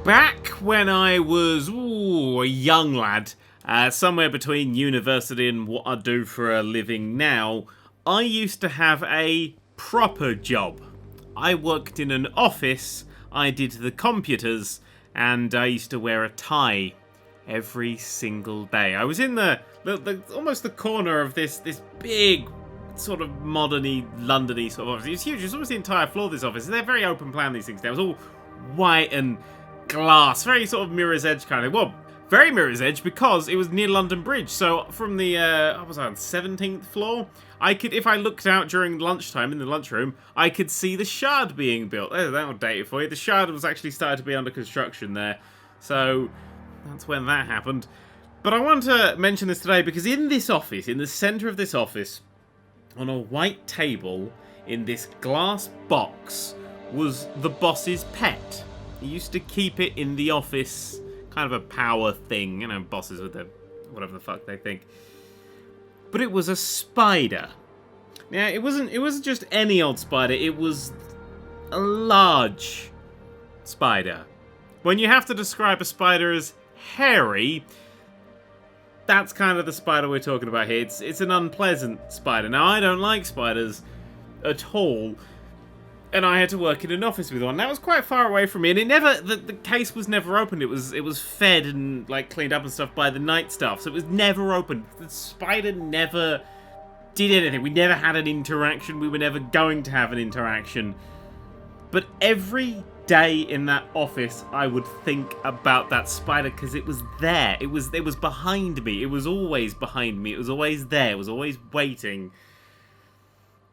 Back when I was a young lad, somewhere between university and what I do for a living now, I used to have a proper job. I worked in an office, I did the computers, and I used to wear a tie every single day. I was in the almost the corner of this big sort of modern-y, London-y sort of office. It was huge. It was almost the entire floor of this office. They're very open plan, these things now. It was all white and glass, very sort of Mirror's Edge kind of. Well, very Mirror's Edge because it was near London Bridge. So from the I was on 17th floor, I could, if I looked out during lunchtime in the lunchroom, I could see the Shard being built. Oh, that'll date it for you. The Shard was actually started to be under construction there. So that's when that happened. But I want to mention this today because in this office, in the center of this office, on a white table in this glass box was the boss's pet. He used to keep it in the office, kind of a power thing, you know, bosses with their whatever the fuck they think. But it was a spider. Yeah, it wasn't just any old spider, it was a large spider. When you have to describe a spider as hairy, that's kind of the spider we're talking about here. It's an unpleasant spider. Now, I don't like spiders at all, and I had to work in an office with one. That was quite far away from me, and it never the case was never opened. It was fed and like cleaned up and stuff by the night staff, so it was never opened. The spider never did anything. We never had an interaction. We were never going to have an interaction. But every day in that office, I would think about that spider because it was there. It was behind me. It was always behind me. It was always there. It was always waiting.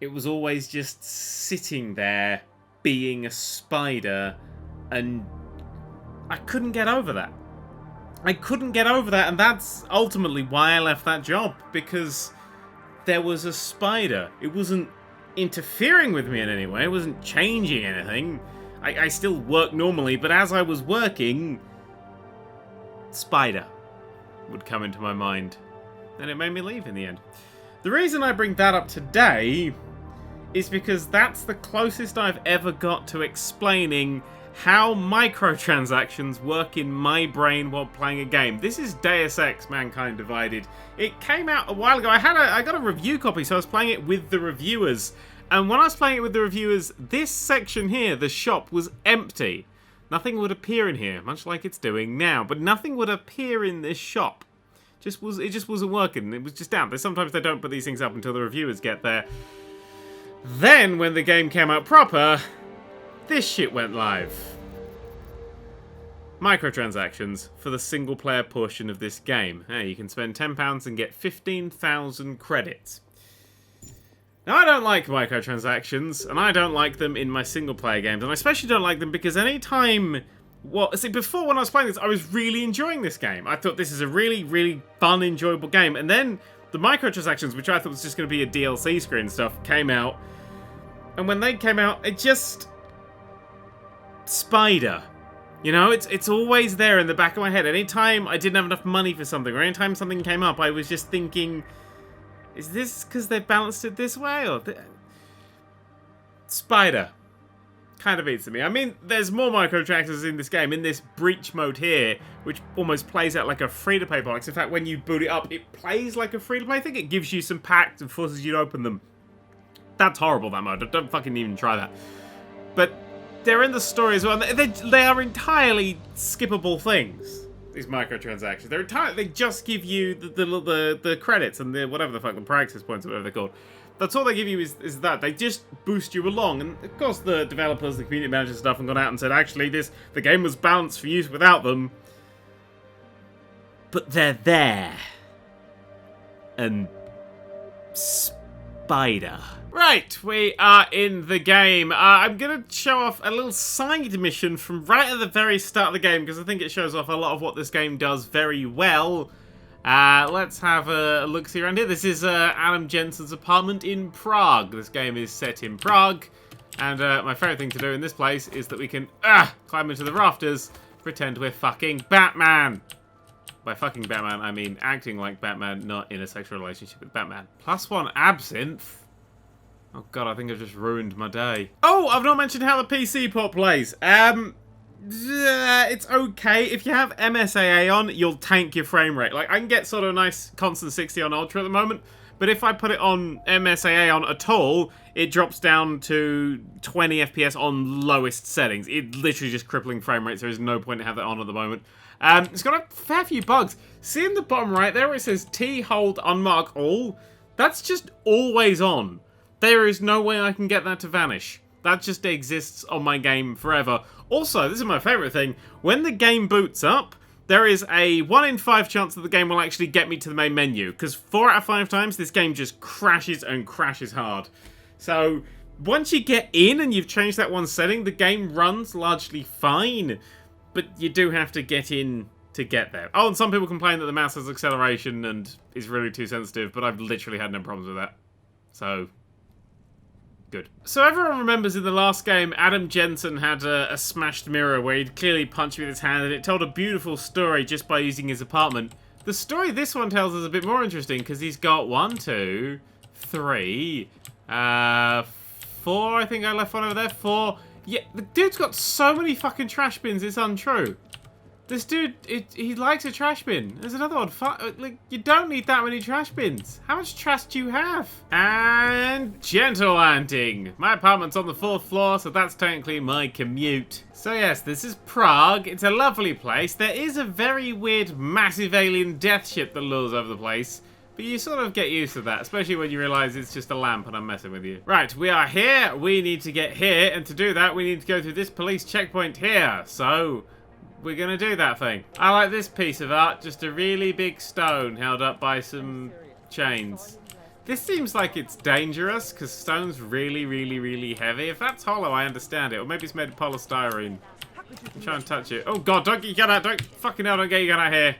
It was always just sitting there, being a spider, and I couldn't get over that. I couldn't get over that, and that's ultimately why I left that job, because there was a spider. It wasn't interfering with me in any way. It wasn't changing anything. I still work normally, but as I was working, spider would come into my mind, and it made me leave in the end. The reason I bring that up today is because that's the closest I've ever got to explaining how microtransactions work in my brain while playing a game. This is Deus Ex: Mankind Divided. It came out a while ago. I got a review copy, so I was playing it with the reviewers. And when I was playing it with the reviewers, this section here, the shop, was empty. Nothing would appear in here, much like it's doing now. But nothing would appear in this shop. It just wasn't working. It was just down. Sometimes they don't put these things up until the reviewers get there. Then, when the game came out proper, this shit went live. Microtransactions for the single-player portion of this game. Hey, you can spend £10 and get 15,000 credits. Now, I don't like microtransactions, and I don't like them in my single-player games, and I especially don't like them because any time... Well, see, before when I was playing this, I was really enjoying this game. I thought this is a really, really fun, enjoyable game, and then the microtransactions, which I thought was just going to be a DLC screen stuff, came out, and when they came out, it just... Spider. You know, it's always there in the back of my head. Anytime I didn't have enough money for something, or anytime something came up, I was just thinking... Is this because they balanced it this way? Or Spider. Kind of eats at me. I mean, there's more microtransactions in this game, in this breach mode here, which almost plays out like a free-to-play box. In fact, when you boot it up, it plays like a free-to-play thing. It gives you some packs and forces you to open them. That's horrible, that mode. Don't fucking even try that. But they're in the story as well. They are entirely skippable things. These microtransactions, they just give you the credits and the whatever the fuck, the praxis points, or whatever they're called. That's all they give you is that. They just boost you along. And of course the developers, the community managers and stuff have gone out and said, actually, the game was balanced for use without them. But they're there. And spider. Right, we are in the game. I'm going to show off a little side mission from right at the very start of the game, because I think it shows off a lot of what this game does very well. Let's have a look-see around here. This is Adam Jensen's apartment in Prague. This game is set in Prague, and my favourite thing to do in this place is that we can climb into the rafters, pretend we're fucking Batman. By fucking Batman, I mean acting like Batman, not in a sexual relationship with Batman. +1 absinthe. Oh god, I think I've just ruined my day. Oh, I've not mentioned how the PC port plays. It's okay. If you have MSAA on, you'll tank your frame rate. Like, I can get sort of a nice constant 60 on Ultra at the moment, but if I put it on MSAA on at all, it drops down to 20 FPS on lowest settings. It literally just crippling frame rates. There is no point to have that on at the moment. It's got a fair few bugs. See in the bottom right there where it says T hold unmark all? That's just always on. There is no way I can get that to vanish. That just exists on my game forever. Also, this is my favourite thing. When the game boots up, there is a 1 in 5 chance that the game will actually get me to the main menu. Because 4 out of 5 times, this game just crashes and crashes hard. So, once you get in and you've changed that one setting, the game runs largely fine. But you do have to get in to get there. Oh, and some people complain that the mouse has acceleration and is really too sensitive, but I've literally had no problems with that. So, good. So everyone remembers in the last game, Adam Jensen had a smashed mirror where he'd clearly punched with his hand, and it told a beautiful story just by using his apartment. The story this one tells is a bit more interesting, because he's got 1, 2, 3, 4, I think I left one over there, 4. Yeah, the dude's got so many fucking trash bins, it's untrue. This dude, he likes a trash bin. There's another one. Like, you don't need that many trash bins. How much trash do you have? And gentle landing. My apartment's on the 4th floor, so that's technically my commute. So yes, this is Prague. It's a lovely place. There is a very weird, massive alien death ship that lures over the place. But you sort of get used to that, especially when you realise it's just a lamp and I'm messing with you. Right, we are here. We need to get here. And to do that, we need to go through this police checkpoint here. So we're going to do that thing. I like this piece of art. Just a really big stone held up by some chains. This seems like it's dangerous because stone's really, really, really heavy. If that's hollow, I understand it. Or maybe it's made of polystyrene. I'm trying to touch it. Oh, God, don't get your gun out. Don't fucking hell, don't get your gun out here.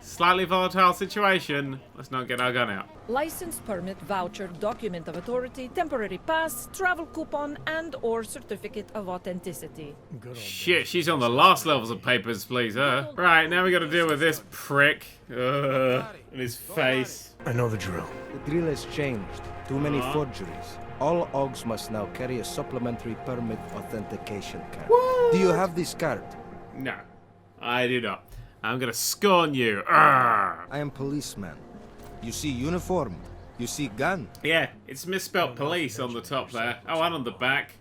Slightly volatile situation. Let's not get our gun out. License, permit, voucher, document of authority, temporary pass, travel coupon, and or certificate of authenticity. Shit, she's on the last levels of papers, please, huh? Right, now we gotta deal with this prick. In his face. I know the drill. The drill has changed. Too many forgeries. All OGs must now carry a supplementary permit authentication card. What? Do you have this card? No, I do not. I'm gonna scorn you. Arrgh. I am policeman. You see uniform. You see gun. Yeah, it's misspelled police on the top there. Oh, and on the back.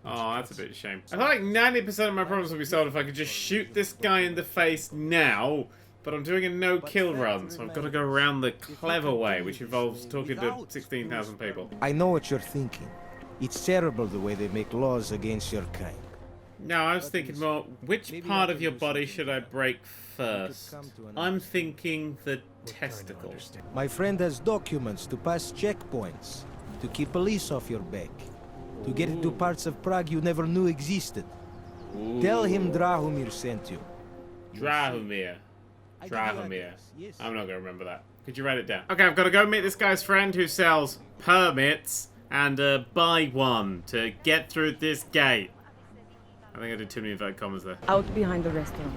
Oh, that's a bit of a shame. I feel like 90% of my problems would be solved if I could just shoot this guy in the face now. But I'm doing a no-kill run, so I've got to go around the clever way, which involves talking to 16,000 people. I know what you're thinking. It's terrible the way they make laws against your kind. No, I was thinking more, which part of your body should I break first? I'm thinking the testicle. My friend has documents to pass checkpoints, to keep police off your back, to get into parts of Prague you never knew existed. Tell him Drahomir sent you. Drahomir. Drahomir. I'm not going to remember that. Could you write it down? Okay, I've got to go meet this guy's friend who sells permits and buy one to get through this gate. I think I did too many inverted commas there. Out behind the restaurant.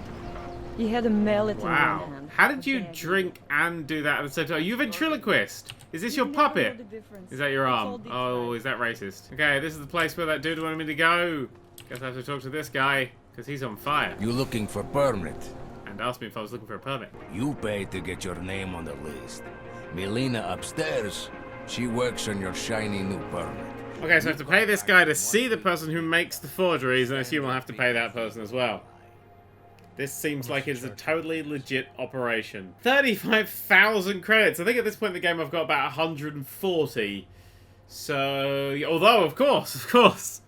He had a mallet in one Wow. hand. How did you drink and do that at the same time? Are you a ventriloquist? Is this your puppet? Is that your arm? Oh, is that racist? Okay, this is the place where that dude wanted me to go. Guess I have to talk to this guy, because he's on fire. You looking for permit? And asked me if I was looking for a permit. You pay to get your name on the list. Melina upstairs, she works on your shiny new permit. Okay, so I have to pay this guy to see the person who makes the forgeries, and I assume I'll have to pay that person as well. This seems like it's a totally legit operation. 35,000 credits. I think at this point in the game I've got about 140. So, although, of course,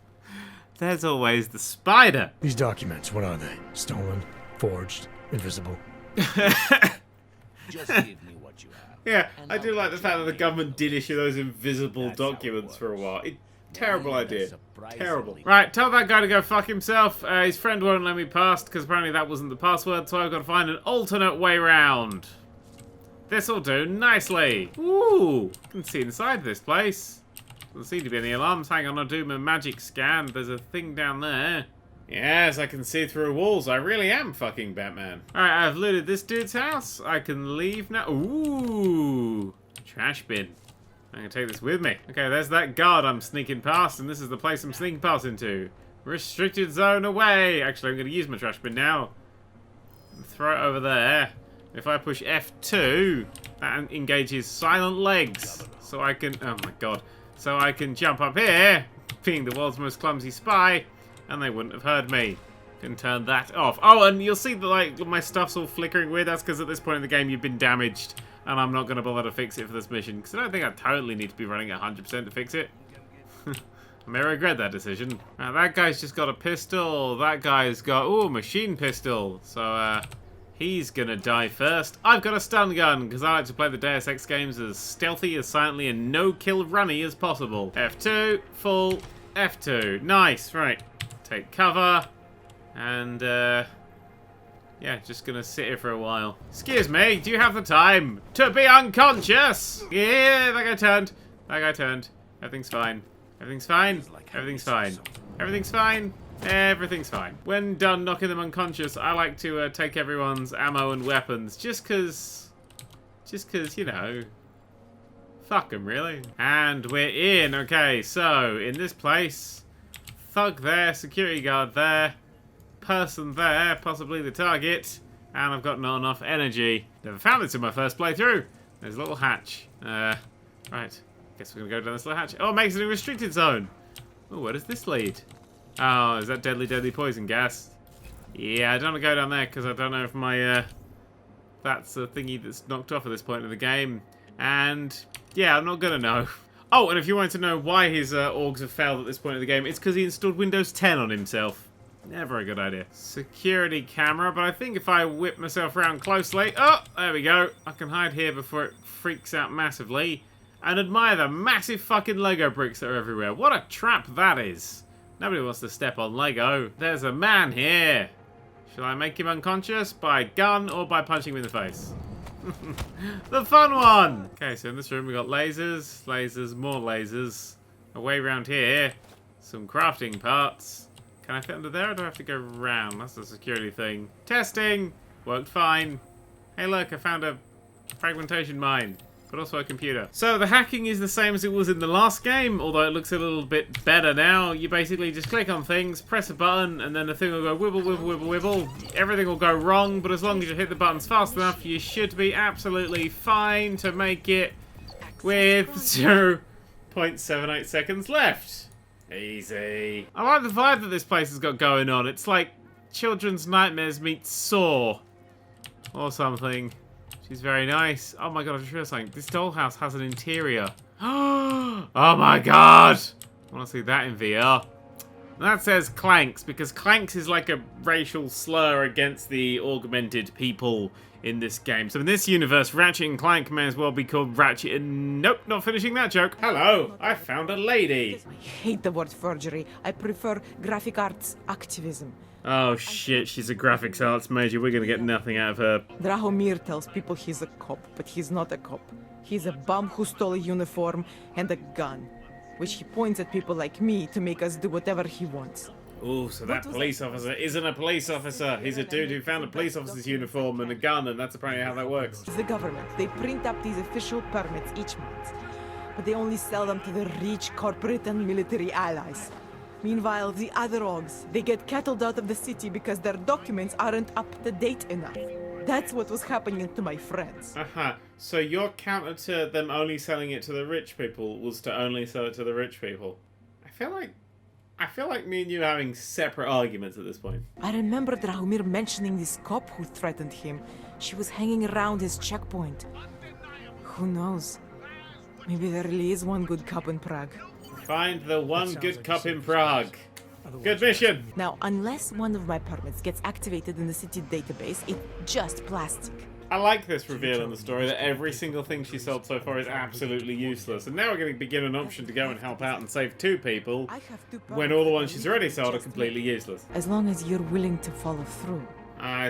there's always the spider. These documents, what are they? Stolen? Forged? Invisible? Just give me what you have. Yeah, I do like the fact that the government did issue those invisible documents for a while. Terrible idea. Terrible. Right, tell that guy to go fuck himself. His friend won't let me past because apparently that wasn't the password, so I've got to find an alternate way round. This'll do nicely. Ooh, I can see inside this place. Doesn't seem to be any alarms. Hang on, I'll do my magic scan. There's a thing down there. Yes, I can see through walls. I really am fucking Batman. Alright, I've looted this dude's house. I can leave now. Ooh, trash bin. I'm gonna take this with me. Okay, there's that guard I'm sneaking past, and this is the place I'm sneaking past into. Restricted zone away. Actually, I'm going to use my trash bin now. And throw it over there. If I push F2, that engages silent legs. So I can... Oh my god. So I can jump up here, being the world's most clumsy spy, and they wouldn't have heard me. Can turn that off. Oh, and you'll see that like my stuff's all flickering weird. That's because at this point in the game you've been damaged, and I'm not going to bother to fix it for this mission, because I don't think I totally need to be running at 100% to fix it. I may regret that decision. Now, that guy's just got a pistol. That guy's got, ooh, machine pistol. So, he's gonna die first. I've got a stun gun, because I like to play the Deus Ex games as stealthy, as silently, and no-kill runny as possible. F2, full, F2. Nice, right. Take cover. And, yeah, just gonna sit here for a while. Excuse me, do you have the time to be unconscious? Yeah, that guy turned. That guy turned. Everything's fine. Everything's fine. Everything's fine. Everything's fine. Everything's fine. When done knocking them unconscious, I like to take everyone's ammo and weapons, just cause, you know, fuck them, really. And we're in. Okay, so, in this place, thug there, security guard there, person there, possibly the target, and I've got not enough energy. Never found this in my first playthrough. There's a little hatch. Right. Guess we're gonna go down this little hatch. Oh, it makes it a restricted zone. Oh, where does this lead? Oh, is that deadly poison gas? Yeah, I don't want to go down there because I don't know if my, that's a thingy that's knocked off at this point in the game. And, yeah, I'm not gonna know. Oh, and if you wanted to know why his orgs have failed at this point in the game, it's because he installed Windows 10 on himself. Never a good idea. Security camera, but I think if I whip myself around closely... Oh, there we go. I can hide here before it freaks out massively. And admire the massive fucking Lego bricks that are everywhere. What a trap that is. Nobody wants to step on Lego. There's a man here. Shall I make him unconscious by gun or by punching him in the face? The fun one! Okay, so in this room we got lasers, lasers, more lasers. Away round here, some crafting parts. Can I fit under there or do I have to go round? That's the security thing. Testing! Worked fine. Hey look, I found a fragmentation mine. But also a computer. So the hacking is the same as it was in the last game, although it looks a little bit better now. You basically just click on things, press a button, and then the thing will go wibble, wibble, wibble, wibble. Everything will go wrong, but as long as you hit the buttons fast enough, you should be absolutely fine to make it with 0.78 seconds left. Easy. I like the vibe that this place has got going on. It's like Children's Nightmares meets Saw. Or something. She's very nice. Oh my god, I just realized something. This dollhouse has an interior. Oh my god! I want to see that in VR. And that says Clanks, because Clanks is like a racial slur against the augmented people in this game. So in this universe, Ratchet and Clank may as well be called Ratchet and... Nope, not finishing that joke. Hello, I found a lady. I hate the word forgery. I prefer graphic arts activism. Oh shit, she's a graphics arts major. We're gonna get nothing out of her. Drahomir tells people he's a cop, but he's not a cop. He's a bum who stole a uniform and a gun, which he points at people like me to make us do whatever he wants. Oh, so that police officer isn't a police officer. He's a dude who found a police officer's uniform and a gun, and that's apparently how that works. The government, they print up these official permits each month, but they only sell them to the rich corporate and military allies. Meanwhile, the other orgs, they get cattled out of the city because their documents aren't up to date enough. That's what was happening to my friends. So your counter to them only selling it to the rich people was to only sell it to the rich people. I feel like me and you are having separate arguments at this point. I remember Drahomir mentioning this cop who threatened him. She was hanging around his checkpoint. Who knows? Maybe there really is one good cop in Prague. Find the one good cop in Prague. Good mission! Now, unless one of my permits gets activated in the city database, it's just plastic. I like this reveal in the story that every single thing she sold so far is absolutely useless. And now we're going to begin an option to go and help out and save 2 people when all the ones she's already sold are completely useless. As long as you're willing to follow through.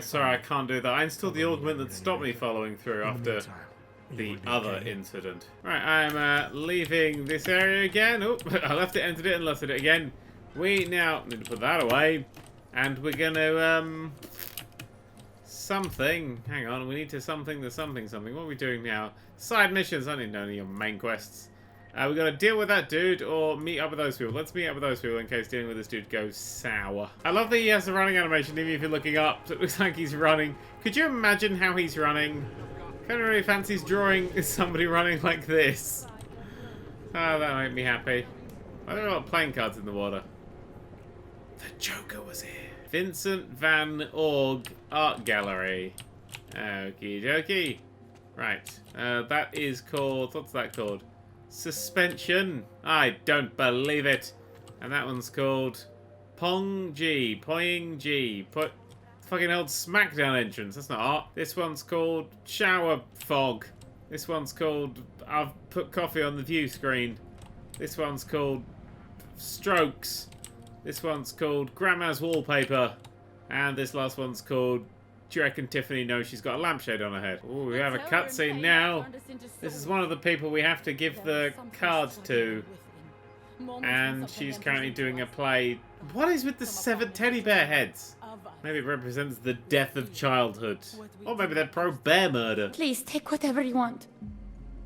Sorry, I can't do that. I installed the augment that stopped me following through after the other incident. Right, I'm leaving this area again. Oh, I left it, entered it, and left it again. We now need to put that away. And we're going to, something. Hang on, we need to something the something. What are we doing now? Side missions. I didn't know any of your main quests. We got to deal with that dude or meet up with those people. Let's meet up with those people in case dealing with this dude goes sour. I love that he has the running animation, even if you're looking up. So it looks like he's running. Could you imagine how he's running? Kind of really fancies drawing somebody running like this. Oh, that made me happy. Why are there a lot of playing cards in the water? The Joker was here. Vincent Van Org Art Gallery. Okie dokie. Right. That is called... What's that called? Suspension. I don't believe it. And that one's called Pong G. Poying G. Fucking old SmackDown entrance. That's not art. This one's called Shower Fog. This one's called I've put coffee on the view screen. This one's called Strokes. This one's called Grandma's Wallpaper. And this last one's called Do you reckon Tiffany knows she's got a lampshade on her head? Ooh, we have a cutscene now. This is one of the people we have to give the cards to. And she's currently doing a play. What is with the 7 teddy bear heads? Maybe it represents the death of childhood. Or maybe they're pro-bear murder. Please, take whatever you want.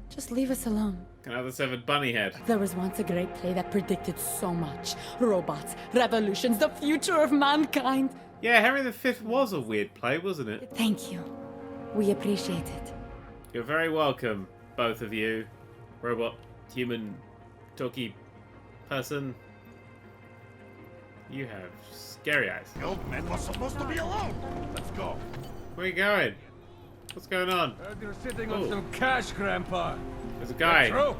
Just leave us alone. Can I have the 7 bunny head? There was once a great play that predicted so much. Robots, revolutions, the future of mankind. Yeah, Henry V was a weird play, wasn't it? Thank you. We appreciate it. You're very welcome, both of you. Robot, human, talky person. You have scary eyes. The old man was supposed to be alone. Let's go. Where are you going? What's going on? Heard you're sitting on some cash, Grandpa. There's a guy. True.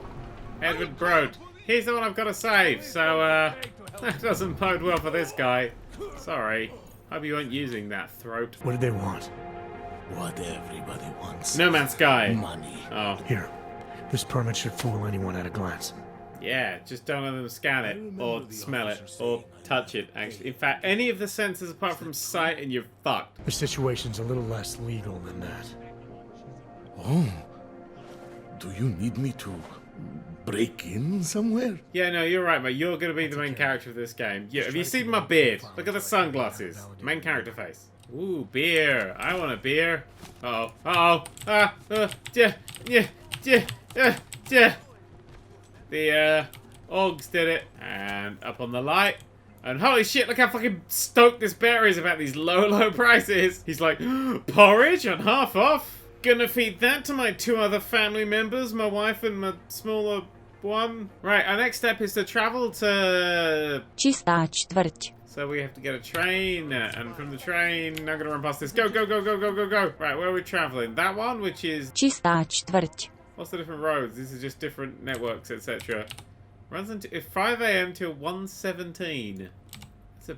Edward Broad. He's the one I've got to save, so that doesn't bode well for this guy. Sorry. Hope you weren't using that throat. What did they want? What everybody wants. No Man's Sky. Money. Oh. Here. This permit should fool anyone at a glance. Yeah, just don't let them scan it, or smell it, or touch it, actually. In fact, any of the senses apart from sight and you're fucked. The situation's a little less legal than that. Oh. Do you need me to break in somewhere? Yeah, no, you're right, mate. You're going to be the main character of this game. Yeah, have you seen my beard? Look at the sunglasses. Main character face. Ooh, beer. I want a beer. Uh-oh. Uh-oh. The, Orgs did it. And up on the light. And holy shit, look how fucking stoked this bear is about these low prices. He's like, porridge on half off? Gonna feed that to my 2 other family members, my wife and my smaller one. Right, our next step is to travel to... Чиста четверть. So we have to get a train, and from the train, I'm gonna run past this. Go, go, go, go, go, go, go. Right, where are we traveling? That one, which is... Чиста четверть. What's the different roads? These are just different networks, etc. Runs until 5 AM till 1:17. It's a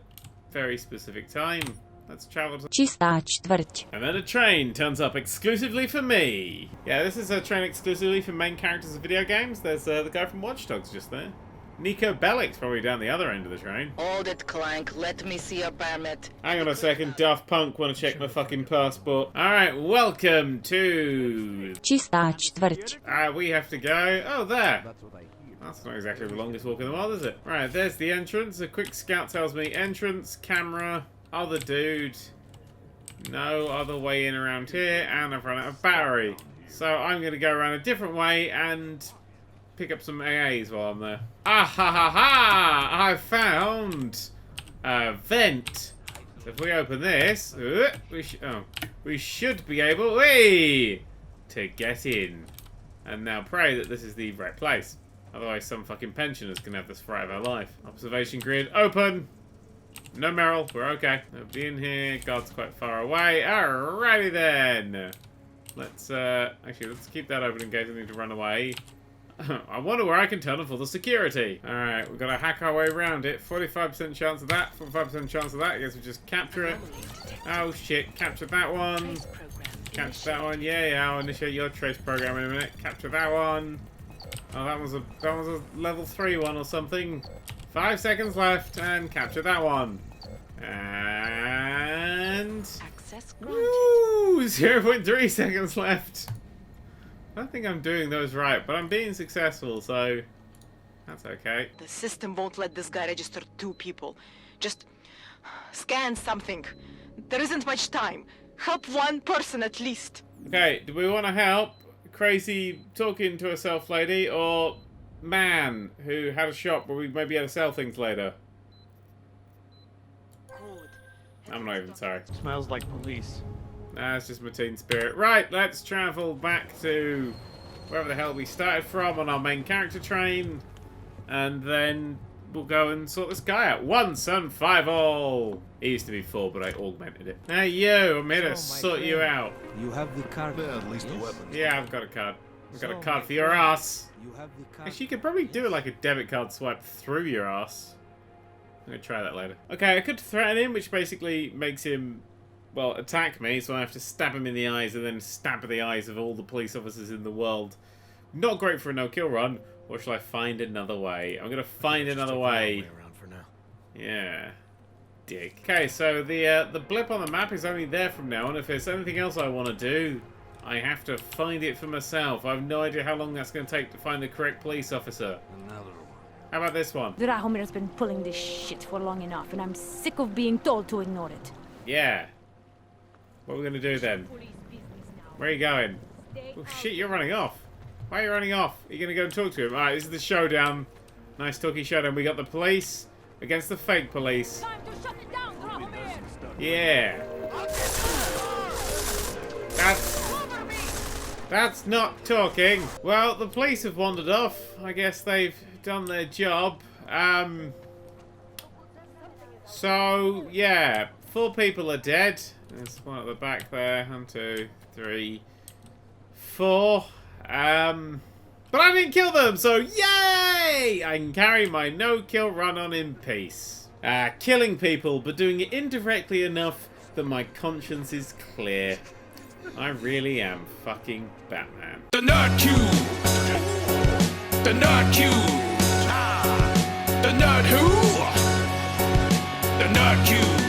very specific time. Let's travel to... Чиста четверть. And then a train turns up exclusively for me. Yeah, this is a train exclusively for main characters of video games. There's the guy from Watch Dogs just there. Nico Bellic's probably down the other end of the train. Hold it, Clank. Let me see your permit. Hang on a second. Daft Punk want to check my fucking passport. Alright, welcome to... Чиста четверть. We have to go... Oh, there. That's not exactly the longest walk in the world, is it? Right, there's the entrance. A quick scout tells me entrance, camera, other dude. No other way in around here, and I've run out of battery. So I'm going to go around a different way and pick up some AAs while I'm there. Ah ha ha ha! I found a vent. So if we open this, we should be able to get in. And now pray that this is the right place. Otherwise some fucking pensioners can have this fright of our life. Observation grid open. No Meryl, we're okay. Nobody in here, God's quite far away. Alrighty then. Let's actually let's keep that open in case I need to run away. I wonder where I can turn on for the security. Alright, we've got to hack our way around it. 45% chance of that, 45% chance of that. I guess we just capture it. Oh shit, capture that one. Capture that one. Yeah, I'll initiate your trace program in a minute. Capture that one. Oh, that was a level 3 one or something. 5 seconds left, and capture that one. And... Access granted. Woo! 0.3 seconds left. I don't think I'm doing those right, but I'm being successful, so... That's okay. The system won't let this guy register 2 people. Just... scan something. There isn't much time. Help 1 person at least. Okay, do we want to help crazy talking to herself lady, or man who had a shop where we maybe had to sell things later. I'm not even sorry. Smells like police. Nah, it's just my teen spirit. Right, let's travel back to wherever the hell we started from on our main character train. And then we'll go and sort this guy out. Once and 5 all. It used to be 4, but I augmented it. Now you, I'm here to sort you out. You have the card. Yeah, at least the weapons. Yeah, I've got a card. I've got a card for your ass. You have the card. Actually, you could probably do like a debit card swipe through your ass. I'm gonna try that later. Okay, I could threaten him, which basically makes him, well, attack me, so I have to stab him in the eyes and then stab the eyes of all the police officers in the world. Not great for a no-kill run, or shall I find another way? I'm gonna find another way. Around for now. Yeah. Dick. Okay, so the blip on the map is only there from now on. If there's anything else I want to do, I have to find it for myself. I have no idea how long that's going to take to find the correct police officer. Another one. How about this one? Drahomir's been pulling this shit for long enough, and I'm sick of being told to ignore it. Yeah. What are we going to do then? Where are you going? Oh shit, you're running off. Why are you running off? Are you going to go and talk to him? Alright, this is the showdown. Nice talky showdown. We got the police against the fake police. Time to shut it down, Drahomir! Yeah. That's not talking. Well, the police have wandered off. I guess they've done their job. So, yeah. 4 people are dead. There's one at the back there. 1, 2, 3, 4. But I didn't kill them, so yay! I can carry my no-kill run on in peace. Killing people, but doing it indirectly enough that my conscience is clear. I really am fucking Batman. The Nerd3! The Nerd3! The Nerd who? The Nerd3!